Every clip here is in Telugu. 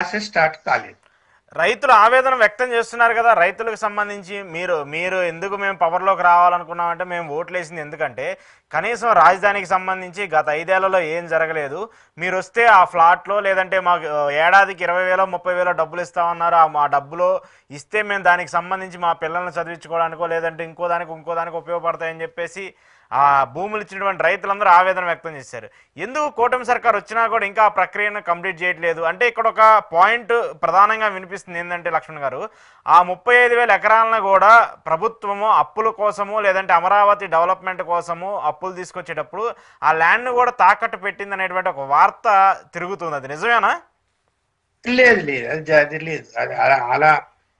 ప్రాసెస్ స్టార్ట్ కాలేదు. రైతులు ఆవేదన వ్యక్తం చేస్తున్నారు కదా. రైతులకు సంబంధించి మీరు మీరు ఎందుకు మేము పవర్లోకి రావాలనుకున్నామంటే, మేము ఓట్లు వేసింది ఎందుకంటే కనీసం రాజధానికి సంబంధించి గత 5 ఏళ్లలో ఏం జరగలేదు. మీరు వస్తే ఆ ఫ్లాట్లో లేదంటే మాకు ఏడాదికి 20,000 30,000 డబ్బులు ఇస్తామన్నారు. మా డబ్బులో ఇస్తే మేము దానికి సంబంధించి మా పిల్లల్ని చదివించుకోవడానికో లేదంటే ఇంకో దానికి ఉపయోగపడతాయని చెప్పేసి ఆ భూములు ఇచ్చినటువంటి రైతులందరూ ఆవేదన వ్యక్తం చేశారు. ఎందుకు కూటమి సర్కార్ వచ్చినా కూడా ఇంకా ఆ ప్రక్రియను కంప్లీట్ చేయట్లేదు అంటే, ఇక్కడ ఒక పాయింట్ ప్రధానంగా వినిపిస్తుంది ఏంటంటే లక్ష్మణ్ గారు, ఆ 35,000 ఎకరాలను కూడా ప్రభుత్వము అప్పుల కోసము లేదంటే అమరావతి డెవలప్మెంట్ కోసము అప్పులు తీసుకొచ్చేటప్పుడు ఆ ల్యాండ్ను కూడా తాకట్టు పెట్టింది అనేటువంటి ఒక వార్త తిరుగుతుంది. అది నిజమేనా? లేదు లేదు, అది లేదు. అది అలా అలా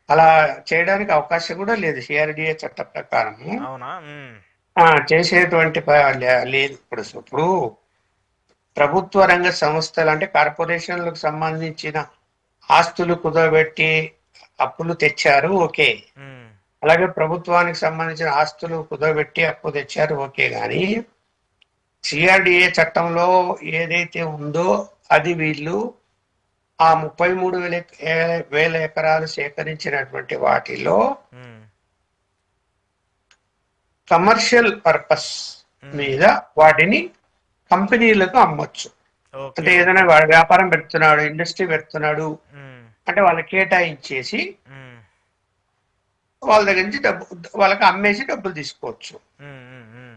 అలా చేయడానికి అవకాశం కూడా లేదు సిఆర్డిఏ చట్ట ప్రకారము. అవునా? చేసేటువంటి లేదు. ఇప్పుడు ప్రభుత్వ రంగ సంస్థలు అంటే కార్పొరేషన్లకు సంబంధించిన ఆస్తులు కుదబెట్టి అప్పులు తెచ్చారు, ఓకే. ఉమ్, అలాగే ప్రభుత్వానికి సంబంధించిన ఆస్తులు కుదబెట్టి అప్పు తెచ్చారు, ఓకే. కానీ సిఆర్డిఏ చట్టంలో ఏదైతే ఉందో అది వీళ్ళు ఆ 33,000 ఎకరాలు సేకరించినటువంటి వాటిలో ఉమ్, కమర్షియల్ పర్పస్ ఉమ్. మీద వాటిని కంపెనీలకు అమ్మొచ్చు. ఓకే, అంటే ఏదైనా ఓకే. వాడు వ్యాపారం పెడుతున్నాడు, ఇండస్ట్రీ పెడుతున్నాడు ఉమ్, అంటే వాళ్ళకి కేటాయించేసి ఉమ్, వాళ్ళ దగ్గర నుంచి వాళ్ళకి అమ్మేసి డబ్బులు తీసుకోవచ్చు. ఉమ్, ఉమ్, ఉమ్.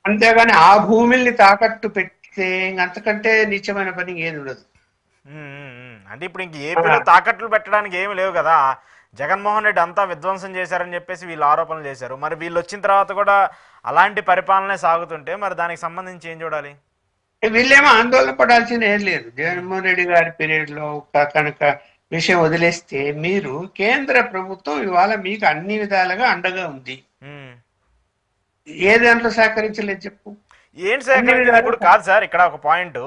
అంతేగాని ఆ భూమిల్ని తాకట్టు పెడితే అంతకంటే నీచమైన పని ఏది ఉండదు. అంటే ఇప్పుడు ఇంక ఆ, ఏపీలో తాకట్లు పెట్టడానికి ఏమి లేవు కదా. జగన్మోహన్ రెడ్డి అంతా విధ్వంసం చేశారని చెప్పేసి వీళ్ళు ఆరోపణలు చేశారు. మరి వీళ్ళు వచ్చిన తర్వాత కూడా అలాంటి పరిపాలనే సాగుతుంటే మరి దానికి సంబంధించి ఏం చూడాలి? వీళ్ళేమో ఆందోళన పడాల్సిన ఏం లేదు. ఉమ్, జగన్మోహన్ రెడ్డి గారి పీరియడ్ లో కనుక విషయం వదిలేస్తే, మీరు కేంద్ర ప్రభుత్వం ఇవాళ మీకు అన్ని విధాలుగా అండగా ఉంది. ఉమ్. ఏ దాంట్లో సహకరించలేదు చెప్పు? ఏంటి అన్ని సేకరించింది విధాలుగా ఇప్పుడు కాదు సార్. ఇక్కడ ఒక పాయింట్,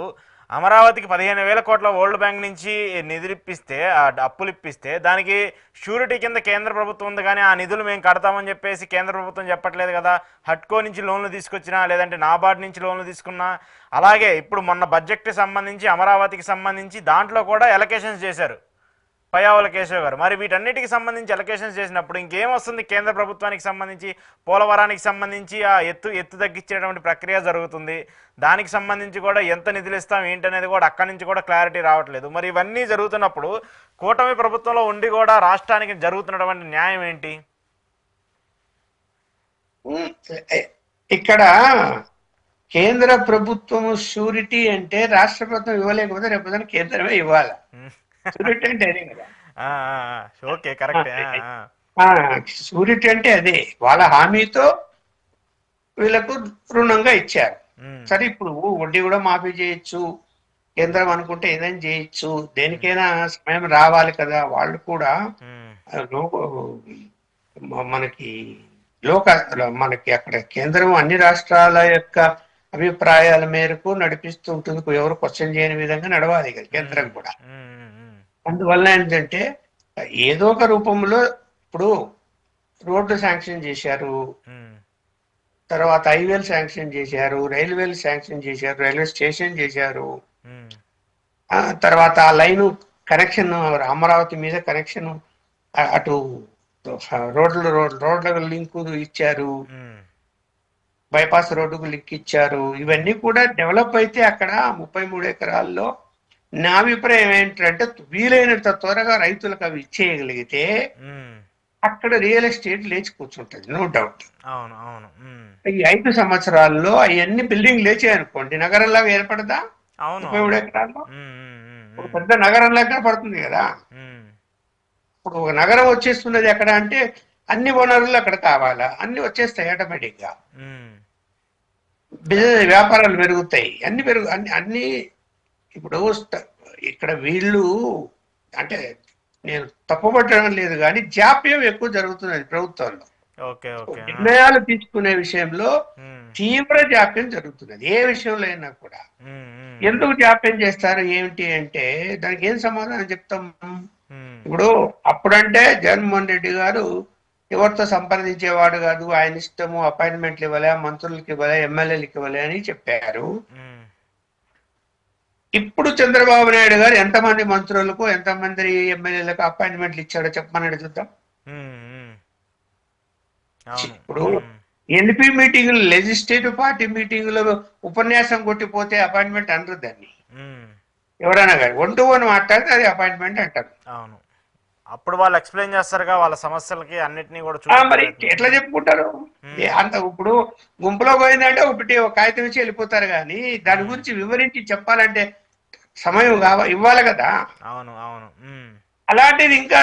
అమరావతికి 15,000 కోట్ల వరల్డ్ బ్యాంక్ నుంచి నిధులు ఇప్పిస్తే, ఆ అప్పులు ఇప్పిస్తే దానికి షూరిటీ కింద కేంద్ర ప్రభుత్వం ఉంది. కానీ ఆ నిధులు మేము కడతామని చెప్పేసి కేంద్ర ప్రభుత్వం చెప్పట్లేదు కదా. హట్కో నుంచి లోన్లు తీసుకొచ్చినా లేదంటే నాబార్డ్ నుంచి లోన్లు తీసుకున్నా, అలాగే ఇప్పుడు మొన్న బడ్జెట్కి సంబంధించి అమరావతికి సంబంధించి దాంట్లో కూడా ఎలకేషన్స్ చేశారు పయ్యావుల కేశవ్ గారు. మరి వీటన్నిటికి సంబంధించి ఎలకేషన్స్ చేసినప్పుడు ఇంకేం వస్తుంది కేంద్ర ప్రభుత్వానికి సంబంధించి? పోలవరానికి సంబంధించి ఆ ఎత్తు తగ్గించేటువంటి ప్రక్రియ జరుగుతుంది. దానికి సంబంధించి కూడా ఎంత నిధులు ఇస్తాం ఏంటనేది కూడా అక్కడి నుంచి కూడా క్లారిటీ రావట్లేదు. మరి ఇవన్నీ జరుగుతున్నప్పుడు కూటమి ప్రభుత్వంలో ఉండి కూడా రాష్ట్రానికి జరుగుతున్నటువంటి న్యాయం ఏంటి? ఉమ్, ఇక్కడ కేంద్ర ప్రభుత్వము షూరిటీ అంటే రాష్ట్ర ప్రభుత్వం ఇవ్వలేకపోతే రేపు కేంద్రమే ఇవ్వాలి. షూరిటీ అంటే అదే కదా. ఓకే, కరెక్టే. షూరిటీ అంటే అదే, వాళ్ళ హామీతో వీళ్ళకు రుణంగా ఇచ్చారు. సరే, ఇప్పుడు వడ్డీ కూడా మాఫీ చేయొచ్చు, కేంద్రం అనుకుంటే ఏదైనా చేయొచ్చు. దేనికైనా సమయం రావాలి కదా. వాళ్ళు కూడా లోక మనకి లోక మనకి అక్కడ కేంద్రం అన్ని రాష్ట్రాల యొక్క అభిప్రాయాల మేరకు నడిపిస్తూ ఉంటుంది. ఎవరు క్వశ్చన్ చేయని విధంగా నడవాలి కదా కేంద్రం కూడా. అందువల్ల ఏంటంటే ఏదో ఒక రూపంలో ఇప్పుడు రోడ్డు శాంక్షన్ చేశారు, తర్వాత హైవేలు శాంక్షన్ చేశారు, రైల్వేలు శాంక్షన్ చేశారు, రైల్వే స్టేషన్ చేశారు, తర్వాత ఆ లైను కనెక్షన్ అమరావతి మీద కనెక్షన్ అటు రోడ్ల లింకు ఇచ్చారు, బైపాస్ రోడ్డుకు లింక్ ఇచ్చారు. ఇవన్నీ కూడా డెవలప్ అయితే అక్కడ 33 ఎకరాల్లో నా అభిప్రాయం ఏంటంటే వీలైనంత త్వరగా రైతులకు అవి ఇచ్చేయగలిగితే అక్కడ రియల్ ఎస్టేట్ లేచి కూర్చుంటది, నో డౌట్. అవును, అవును. ఈ 5 సంవత్సరాల్లో అవన్నీ బిల్డింగ్ లేచాయనుకోండి, నగరంలాగా ఏర్పడదా? అవును, 33 అవును. ఎకరాల్లో ఒక పెద్ద నగరంలాగా పడుతుంది కదా. ఇప్పుడు ఒక నగరం వచ్చేస్తున్నది ఎక్కడ అంటే అన్ని వనరులు అక్కడ కావాలా, అన్ని వచ్చేస్తాయి ఆటోమేటిక్ గా. బిజినెస్ వ్యాపారాలు పెరుగుతాయి, అన్ని ఇప్పుడు ఇక్కడ వీళ్ళు అంటే నేను తప్పుపట్టడం లేదు కానీ జాప్యం ఎక్కువ జరుగుతున్నది ప్రభుత్వంలో. Okay, okay. నిర్ణయాలు తీసుకునే విషయంలో తీవ్ర జాప్యం జరుగుతున్నది, ఏ విషయంలో అయినా కూడా. ఎందుకు జాప్యం చేస్తారు ఏమిటి అంటే దానికి ఏం సమాధానం చెప్తాం? ఇప్పుడు అప్పుడంటే జగన్మోహన్ రెడ్డి గారు ఎవరితో సంప్రదించేవాడు కాదు, ఆయన ఇష్టము, అపాయింట్మెంట్లు ఇవ్వలే, మంత్రులకి ఇవ్వలే, ఎమ్మెల్యేలకు ఇవ్వలే అని చెప్పారు. ఇప్పుడు చంద్రబాబు నాయుడు గారు ఎంతమంది మంత్రులకు ఎంతమంది ఎమ్మెల్యేలకు అపాయింట్మెంట్లు ఇచ్చాడో చెప్పమని చూద్దాం. ఇప్పుడు ఎన్పి మీటింగులు, లెజిస్లేటివ్ పార్టీ మీటింగులో ఉపన్యాసం కొట్టిపోతే అపాయింట్మెంట్ అనరు దాన్ని. ఎవరైనా కానీ 1-to-1 మాట్లాడితే అది అపాయింట్మెంట్ అంటారు. అవును, అప్పుడు వాళ్ళు ఎక్స్ప్లెయిన్ చేస్తారుగా వాళ్ళ సమస్యలకి అన్నిటినీ కూడా. మరి ఎట్లా చెప్పుకుంటారు? అంత ఇప్పుడు గుంపులో పోయిందంటే ఒకటి ఒక కాగితం ఇచ్చి వెళ్ళిపోతారు, కానీ దాని గురించి వివరించి చెప్పాలంటే సమయం ఇవ్వాలి కదా. అవును అవును. అలాంటిది ఇంకా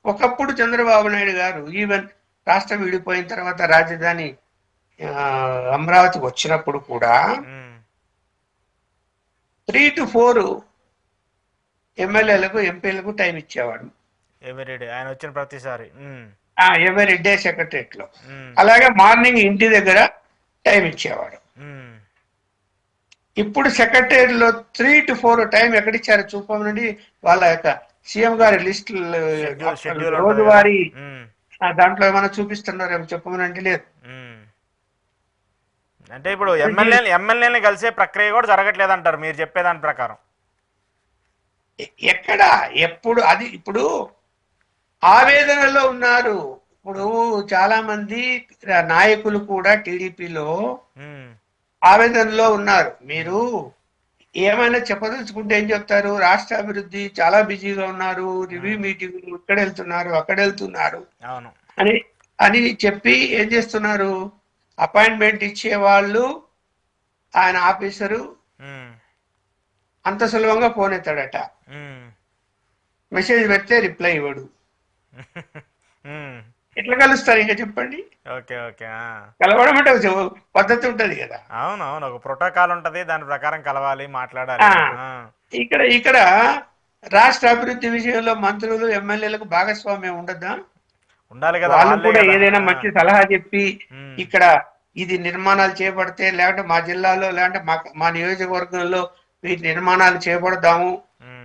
ఒకప్పుడు చంద్రబాబు నాయుడు గారు ఈవెన్ రాష్ట్రం విడిపోయిన తర్వాత రాజధాని అమరావతికి వచ్చినప్పుడు కూడా 3 to 4 ఎమ్మెల్యేలకు ఎంపీలకు టైం ఇచ్చేవాడు ఎవ్రీడే, ఆయన వచ్చిన ప్రతిసారి. ఎవరీ డే సెక్రటరియట్ లో. అలాగే మార్నింగ్ ఇంటి దగ్గర టైం ఇచ్చేవాడు. ఇప్పుడు సెక్రటరియట్ లో 3 to 4 టైం ఎక్కడిచ్చారు చూపమనండి. వాళ్ళ యొక్క సీఎం గారి లిస్ట్ రోజువారీ దాంట్లో ఏమైనా చూపిస్తున్నారేమో చెప్పమనండి. లేదు. అంటే ఇప్పుడు ఎమ్మెల్యేని కలిసే ప్రక్రియ కూడా జరగట్లేదు అంటారు మీరు చెప్పేదాని ప్రకారం. ఎక్కడ ఎప్పుడు అది ఇప్పుడు ఆవేదనలో ఉన్నారు. ఇప్పుడు చాలా మంది నాయకులు కూడా టీడీపీలో ఆవేదనలో ఉన్నారు. మీరు ఏమైనా చెప్పదలుచుకుంటే ఏం చెప్తారు? రాష్ట్ర అభివృద్ధి చాలా బిజీగా ఉన్నారు, రివ్యూ మీటింగ్లు ఇక్కడ వెళ్తున్నారు అక్కడ వెళ్తున్నారు అని చెప్పి ఏం చేస్తున్నారు? అపాయింట్మెంట్ ఇచ్చే వాళ్ళు ఆయన ఆఫీసరు అంత సులభంగా ఫోన్ ఎత్తాడట. మెసేజ్ పెడితే రిప్లై ఇవ్వడు. ఎట్లా కలుస్తారు ఇంకా చెప్పండి? కలవడం అంటే పద్ధతి ఉంటది కదా. అవునవును, ఒక ప్రోటోకాల్ ఉంటది, దాని ప్రకారం కలవాలి, మాట్లాడాలి. ఇక్కడ రాష్ట్ర అభివృద్ధి విషయంలో మంత్రులు ఎమ్మెల్యేలకు భాగస్వామ్యం ఉండదా? ఉండాలి కదా. వాళ్ళు కూడా ఏదైనా మంచి సలహా చెప్పి ఇక్కడ ఇది నిర్మాణాలు చేపడితే, లేదంటే మా జిల్లాలో లేదంటే మా నియోజకవర్గంలో వీటి నిర్మాణాలు చేపడదాము,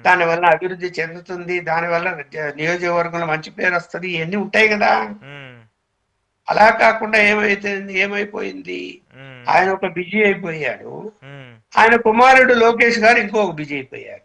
దానివల్ల అభివృద్ధి చెందుతుంది, దానివల్ల నియోజకవర్గంలో మంచి పేరు వస్తుంది, ఇవన్నీ ఉంటాయి కదా. అలా కాకుండా ఏమైపోయింది? ఆయన ఒక బిజీ అయిపోయాడు, ఆయన కుమారుడు లోకేష్ గారు ఇంకొక బిజీ అయిపోయారు.